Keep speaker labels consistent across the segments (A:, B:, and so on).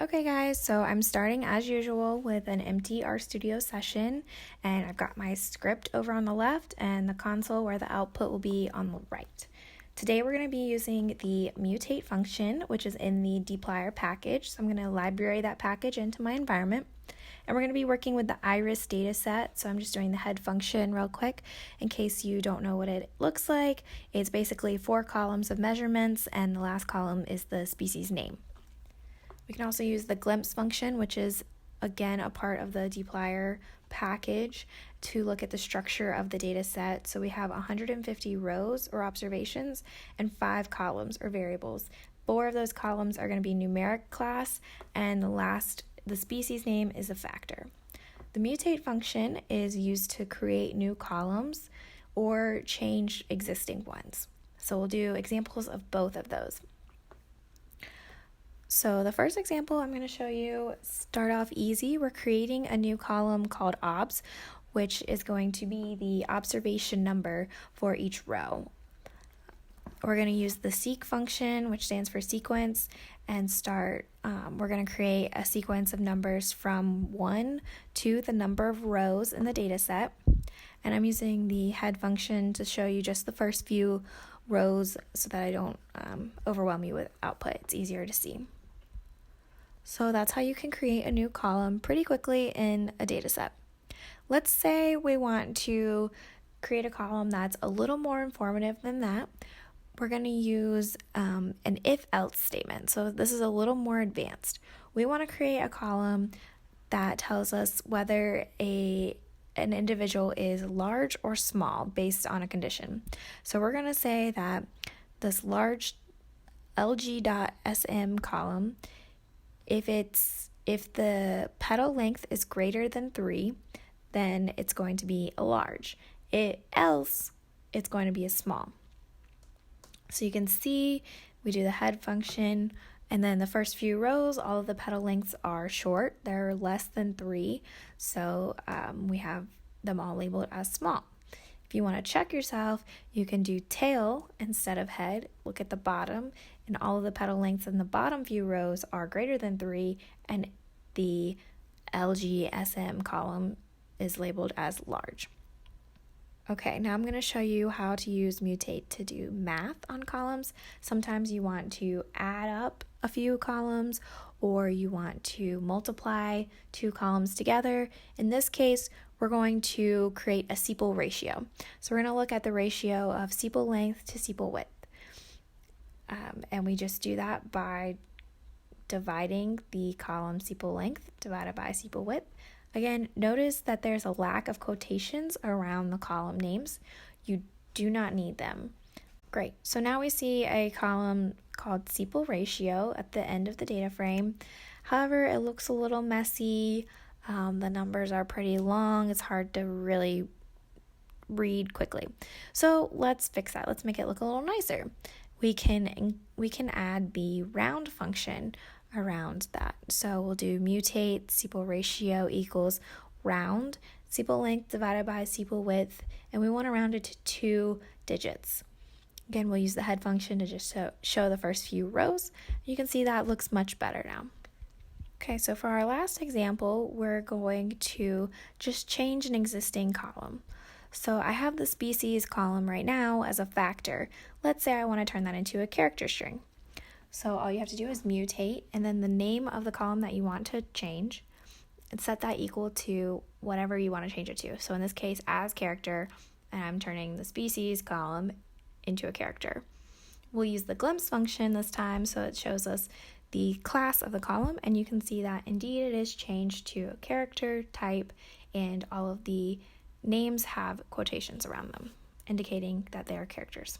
A: Okay guys, so I'm starting as usual with an empty RStudio session, and I've got my script over on the left and the console where the output will be on the right. Today we're going to be using the Mutate function, which is in the dplyr package. So I'm going to library that package into my environment. And we're going to be working with the iris dataset. So I'm just doing the head function real quick in case you don't know what it looks like. It's basically 4 columns of measurements, and the last column is the species name. We can also use the glimpse function, which is again a part of the dplyr package, to look at the structure of the data set. So we have 150 rows or observations and 5 columns or variables. 4 of those columns are going to be numeric class, and the species name is a factor. The mutate function is used to create new columns or change existing ones. So we'll do examples of both of those. So the first example I'm going to show you, start off easy. We're creating a new column called obs, which is going to be the observation number for each row. We're going to use the seq function, which stands for sequence, and we're going to create a sequence of numbers from 1 to the number of rows in the data set. And I'm using the head function to show you just the first few rows so that I don't overwhelm you with output. It's easier to see. So that's how you can create a new column pretty quickly in a data set. Let's say we want to create a column that's a little more informative than that. We're going to use an if-else statement. So this is a little more advanced. We want to create a column that tells us whether an individual is large or small based on a condition. So we're going to say that this large lg.sm column, if the petal length is greater than 3, then it's going to be a large. Else, it's going to be a small. So you can see we do the head function, and then the first few rows, all of the petal lengths are short. They're less than 3, so we have them all labeled as small. If you want to check yourself, you can do tail instead of head. Look at the bottom, and all of the petal lengths in the bottom few rows are greater than 3, and the LGSM column is labeled as large. Okay, now I'm going to show you how to use mutate to do math on columns. Sometimes you want to add up a few columns, or you want to multiply 2 columns together. In this case, we're going to create a sepal ratio. So we're going to look at the ratio of sepal length to sepal width. And we just do that by dividing the column sepal length divided by sepal width. Again, notice that there's a lack of quotations around the column names. You do not need them. Great. So now we see a column called sepal ratio at the end of the data frame. However, it looks a little messy. The numbers are pretty long. It's hard to really read quickly. So let's fix that. Let's make it look a little nicer. We can add the round function around that. So we'll do mutate sepal ratio equals round sepal length divided by sepal width, and we want to round it to 2 digits. Again, we'll use the head function to just show the first few rows. You can see that looks much better now. Okay, so for our last example, we're going to just change an existing column. So I have the species column right now as a factor. Let's say I want to turn that into a character string. So all you have to do is mutate, and then the name of the column that you want to change, and set that equal to whatever you want to change it to. So in this case, as character, and I'm turning the species column into a character. We'll use the glimpse function this time, so it shows us the class of the column, and you can see that indeed it is changed to a character type, and all of the names have quotations around them, indicating that they are characters.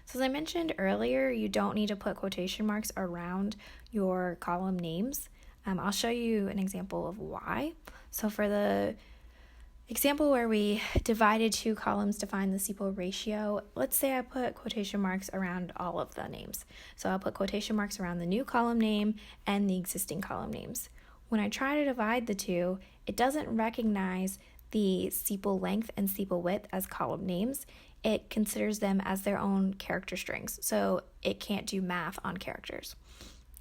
A: So as I mentioned earlier, you don't need to put quotation marks around your column names. I'll show you an example of why. So for the example where we divided 2 columns to find the sepal ratio, let's say I put quotation marks around all of the names. So I'll put quotation marks around the new column name and the existing column names. When I try to divide the 2, it doesn't recognize the sepal length and sepal width as column names. It considers them as their own character strings, so it can't do math on characters.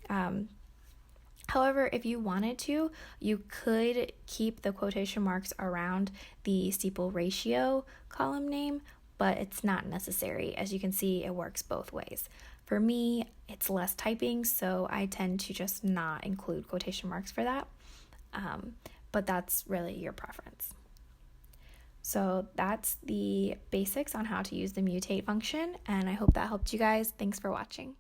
A: However, if you wanted to, you could keep the quotation marks around the steeple ratio column name, but it's not necessary. As you can see, it works both ways. For me, it's less typing, so I tend to just not include quotation marks for that, but that's really your preference. So that's the basics on how to use the mutate function, and I hope that helped you guys. Thanks for watching.